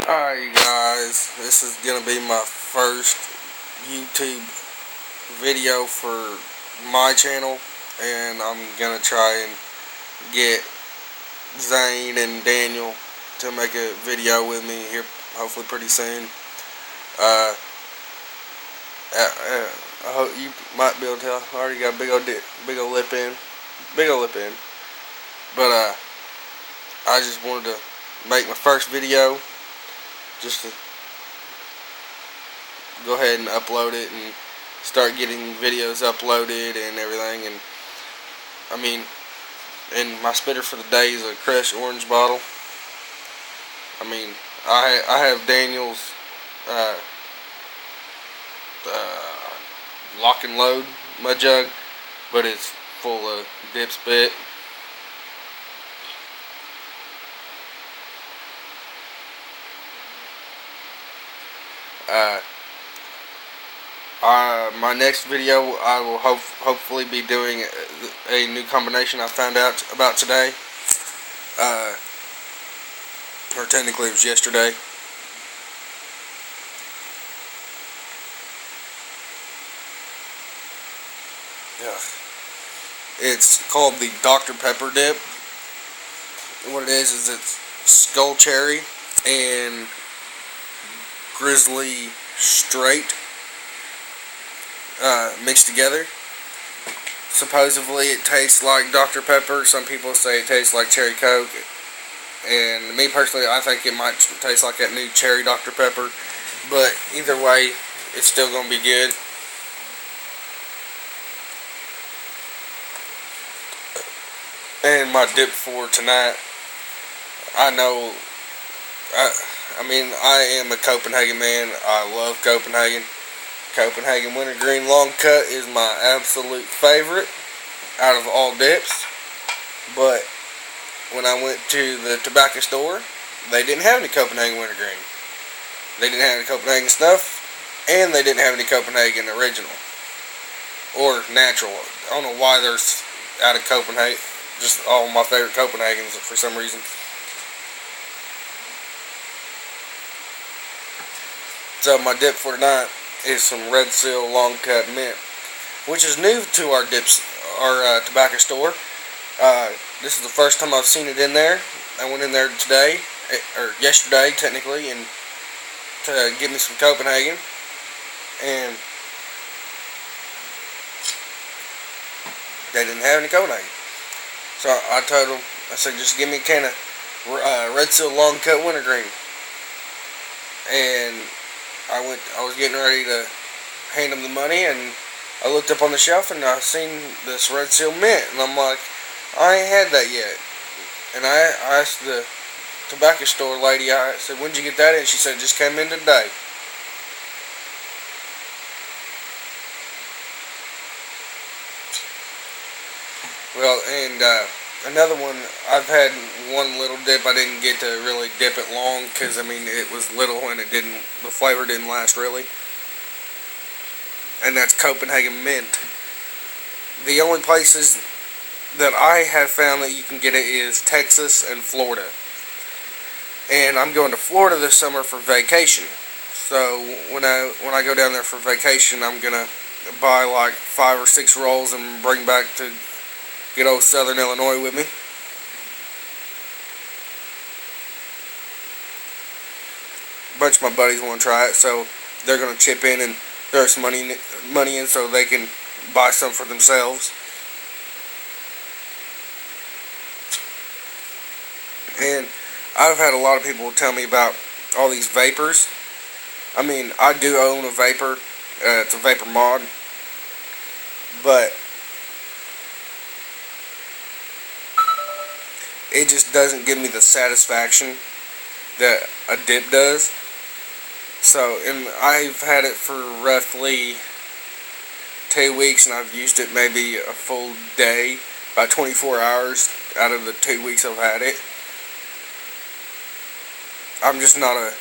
Alright, you guys, this is gonna be my first YouTube video for my channel, and I'm gonna try and get Zane and Daniel to make a video with me here hopefully pretty soon. I hope you might be able to tell. I already got big old lip in, but I just wanted to make my first video just to go ahead and upload it and start getting videos uploaded and everything. And I mean, and my spitter for the day is a crushed orange bottle. I mean, I have Daniel's lock and load mud jug, but it's full of dip spit. My next video, I will hopefully be doing a new combination I found out about today. Or technically it was yesterday. It's called the Dr. Pepper dip. And what it is it's skull cherry and grizzly straight mixed together. Supposedly it tastes like Dr. Pepper. Some people say it tastes like cherry Coke, and me personally, I think it might taste like that new cherry Dr. Pepper, but either way, it's still going to be good. And my dip for tonight, I know, I mean, I am a Copenhagen man. I love Copenhagen. Copenhagen Wintergreen Long Cut is my absolute favorite out of all dips. But when I went to the tobacco store, they didn't have any Copenhagen Wintergreen. They didn't have any Copenhagen stuff, and they didn't have any Copenhagen original or natural. I don't know why there's out of Copenhagen. Just all my favorite Copenhagens for some reason. So my dip for tonight is some Red Seal Long Cut Mint, which is new to our tobacco store. This is the first time I've seen it in there. I went in there today, or yesterday technically, and to get me some Copenhagen, and they didn't have any Copenhagen. So I told them, I said, just give me a can of Red Seal Long Cut Wintergreen. And I was getting ready to hand them the money, and I looked up on the shelf and I seen this Red Seal Mint, and I'm like, I ain't had that yet. And I asked the tobacco store lady, I said, when'd you get that in? She said, it just came in today. Well, and another one, I've had one little dip. I didn't get to really dip it long because, I mean, it was little and the flavor didn't last really. And that's Copenhagen Mint. The only places that I have found that you can get it is Texas and Florida. And I'm going to Florida this summer for vacation. So when I go down there for vacation, I'm gonna buy like 5 or 6 rolls and bring back to good old Southern Illinois with me. A bunch of my buddies want to try it, so they're going to chip in and throw some money in so they can buy some for themselves. And I've had a lot of people tell me about all these vapors. I mean, I do own a vapor. It's a vapor mod. But it just doesn't give me the satisfaction that a dip does. So, and I've had it for roughly 2 weeks, and I've used it maybe a full day, about 24 hours out of the 2 weeks I've had it. I'm just not a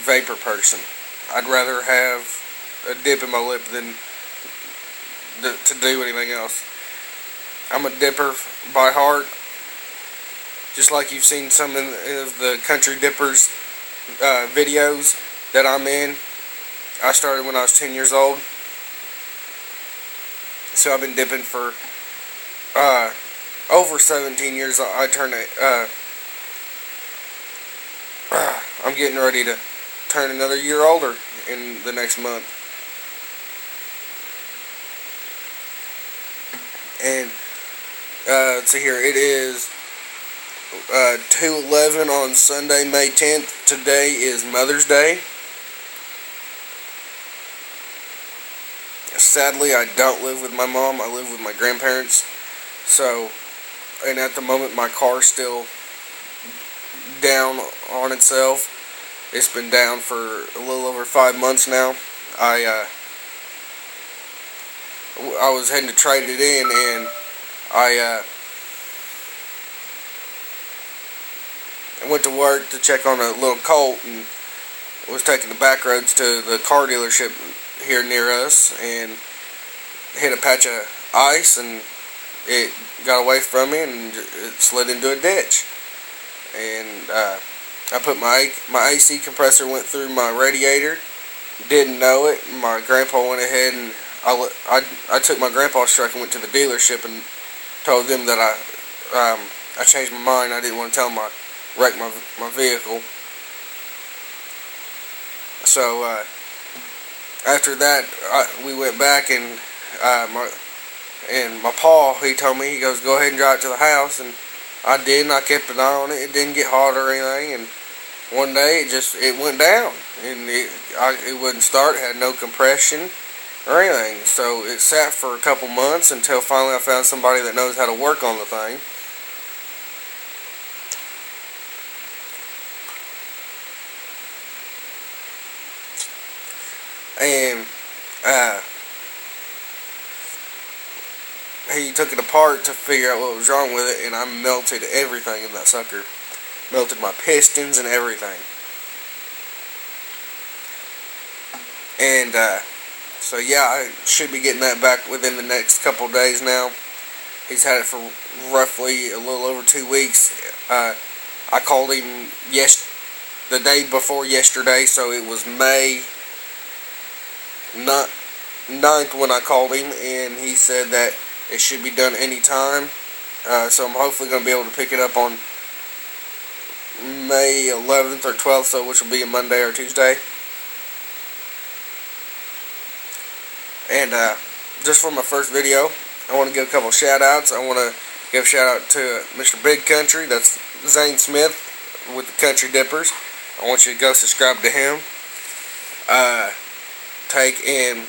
vapor person. I'd rather have a dip in my lip than to do anything else. I'm a dipper by heart. Just like you've seen some of the country dippers videos that I'm in. I started when I was 10 years old. So I've been dipping for over 17 years. I turned I'm getting ready to turn another year older in the next month. And let's see here, it is 2:11 on Sunday, May 10th. Today is Mother's Day. Sadly, I don't live with my mom. I live with my grandparents. So, and at the moment, my car's still down on itself. It's been down for a little over 5 months now. I was heading to trade it in, and I went to work to check on a little Colt, and was taking the back roads to the car dealership here near us, and hit a patch of ice, and it got away from me, and it slid into a ditch. And I put my AC compressor went through my radiator. Didn't know it. My grandpa went ahead, and I took my grandpa's truck and went to the dealership and told them that I changed my mind. I didn't want to tell them I wrecked my vehicle. So after that, we went back, and my pa, he told me, he goes, go ahead and drive it to the house, and I did, and I kept an eye on it. It didn't get hot or anything, and one day it went down, and it wouldn't start. It had no compression or anything. So it sat for a couple months until finally I found somebody that knows how to work on the thing. And he took it apart to figure out what was wrong with it, and I melted everything in that sucker. Melted my pistons and everything. And so yeah, I should be getting that back within the next couple days now. He's had it for roughly a little over 2 weeks. I called him the day before yesterday, so it was May 9th when I called him, and he said that it should be done anytime. So I'm hopefully going to be able to pick it up on May 11th or 12th, so which will be a Monday or Tuesday. And just for my first video, I want to give a couple shout outs. I want to give a shout out to Mr. Big Country. That's Zane Smith with the Country Dippers. I want you to go subscribe to him. Take and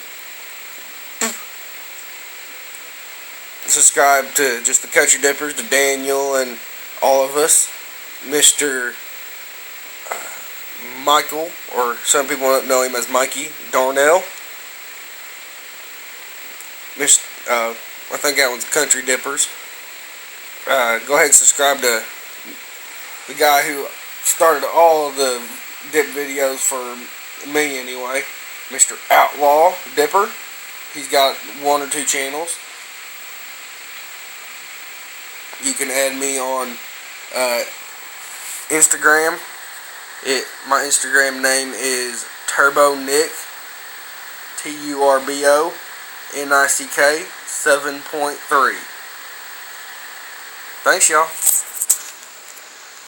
subscribe to just the Country Dippers, to Daniel and all of us. Mr. Michael, or some people know him as Mikey Darnell. I think that one's Country Dippers. Go ahead and subscribe to the guy who started all of the dip videos for me anyway, Mr. Outlaw Dipper. He's got 1 or 2 channels. You can add me on Instagram. My Instagram name is TurboNick, TurboNick 7.3. Thanks, y'all.